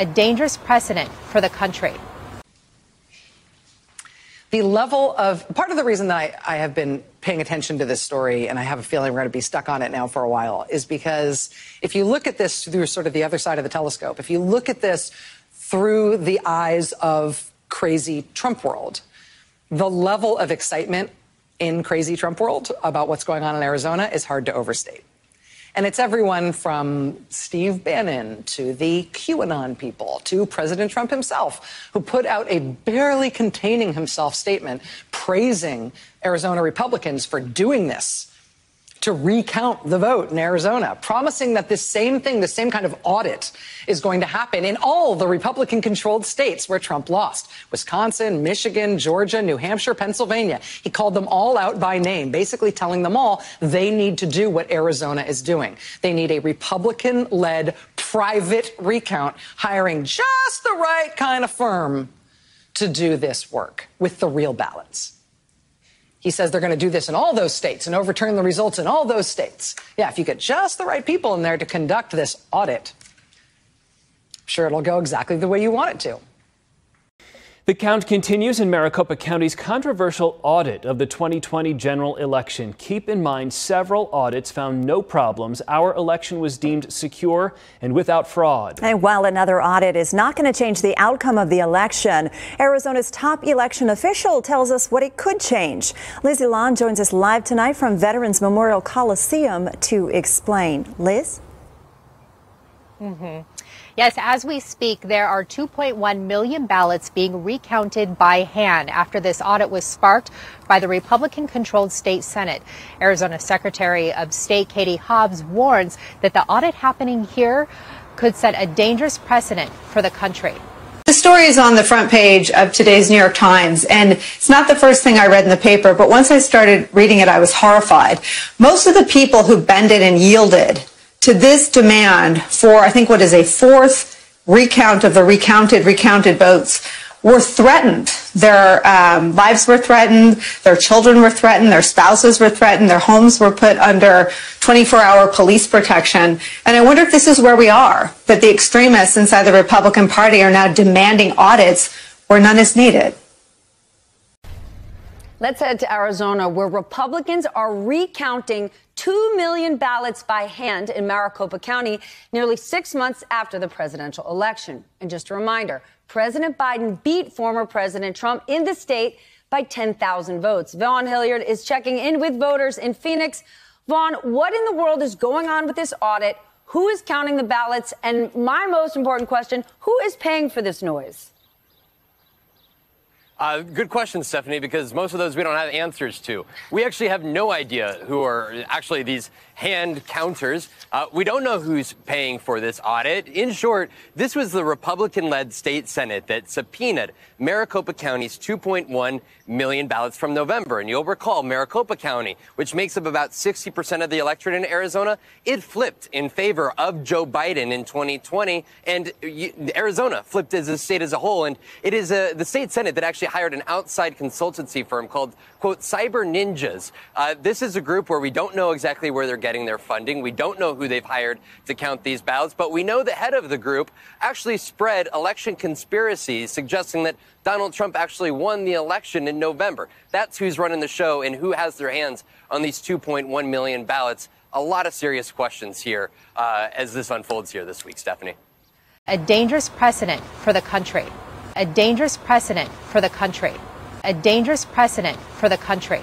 a dangerous precedent for the country. The level of part of the reason that I have been paying attention to this story, and I have a feeling we're going to be stuck on it now for a while, is because if you look at this through sort of the other side of the telescope, if you look at this through the eyes of crazy Trump world, the level of excitement in crazy Trump world about what's going on in Arizona is hard to overstate. And it's everyone from Steve Bannon to the QAnon people to President Trump himself, who put out a barely containing himself statement praising Arizona Republicans for doing this, to recount the vote in Arizona, promising that this same thing, the same kind of audit is going to happen in all the Republican-controlled states where Trump lost. Wisconsin, Michigan, Georgia, New Hampshire, Pennsylvania. He called them all out by name, basically telling them all they need to do what Arizona is doing. They need a Republican-led private recount, hiring just the right kind of firm to do this work with the real ballots. He says they're going to do this in all those states and overturn the results in all those states. Yeah, if you get just the right people in there to conduct this audit, I'm sure it'll go exactly the way you want it to. The count continues in Maricopa County's controversial audit of the 2020 general election. Keep in mind, several audits found no problems. Our election was deemed secure and without fraud. And while another audit is not going to change the outcome of the election, Arizona's top election official tells us what it could change. Liz Elan joins us live tonight from Veterans Memorial Coliseum to explain. Liz? Yes, as we speak, there are 2.1 million ballots being recounted by hand after this audit was sparked by the Republican-controlled state Senate. Arizona Secretary of State Katie Hobbs warns that the audit happening here could set a dangerous precedent for the country. The story is on the front page of today's New York Times, and it's not the first thing I read in the paper, but once I started reading it, I was horrified. Most of the people who bended and yielded to this demand for, I think, what is a fourth recount of the recounted votes were threatened. Their lives were threatened, their children were threatened, their spouses were threatened, their homes were put under 24-hour police protection. And I wonder if this is where we are, that the extremists inside the Republican Party are now demanding audits where none is needed. Let's head to Arizona, where Republicans are recounting 2 million ballots by hand in Maricopa County, nearly 6 months after the presidential election. And just a reminder, President Biden beat former President Trump in the state by 10,000 votes. Vaughn Hilliard is checking in with voters in Phoenix. Vaughn, what in the world is going on with this audit? Who is counting the ballots? And my most important question, who is paying for this noise? Good question, Stephanie, because most of those we don't have answers to. We actually have no idea who are actually these hand counters. We don't know who's paying for this audit. In short, this was the Republican-led state Senate that subpoenaed Maricopa County's 2.1 million ballots from November. And you'll recall Maricopa County, which makes up about 60% of the electorate in Arizona, it flipped in favor of Joe Biden in 2020. And Arizona flipped as a state as a whole. And it is the state Senate that actually hired an outside consultancy firm called, quote, Cyber Ninjas. This is a group where we don't know exactly where they're getting their funding. We don't know who they've hired to count these ballots, but we know the head of the group actually spread election conspiracies suggesting that Donald Trump actually won the election in November. That's who's running the show and who has their hands on these 2.1 million ballots. A lot of serious questions here as this unfolds here this week, Stephanie. A dangerous precedent for the country. A dangerous precedent for the country. A dangerous precedent for the country.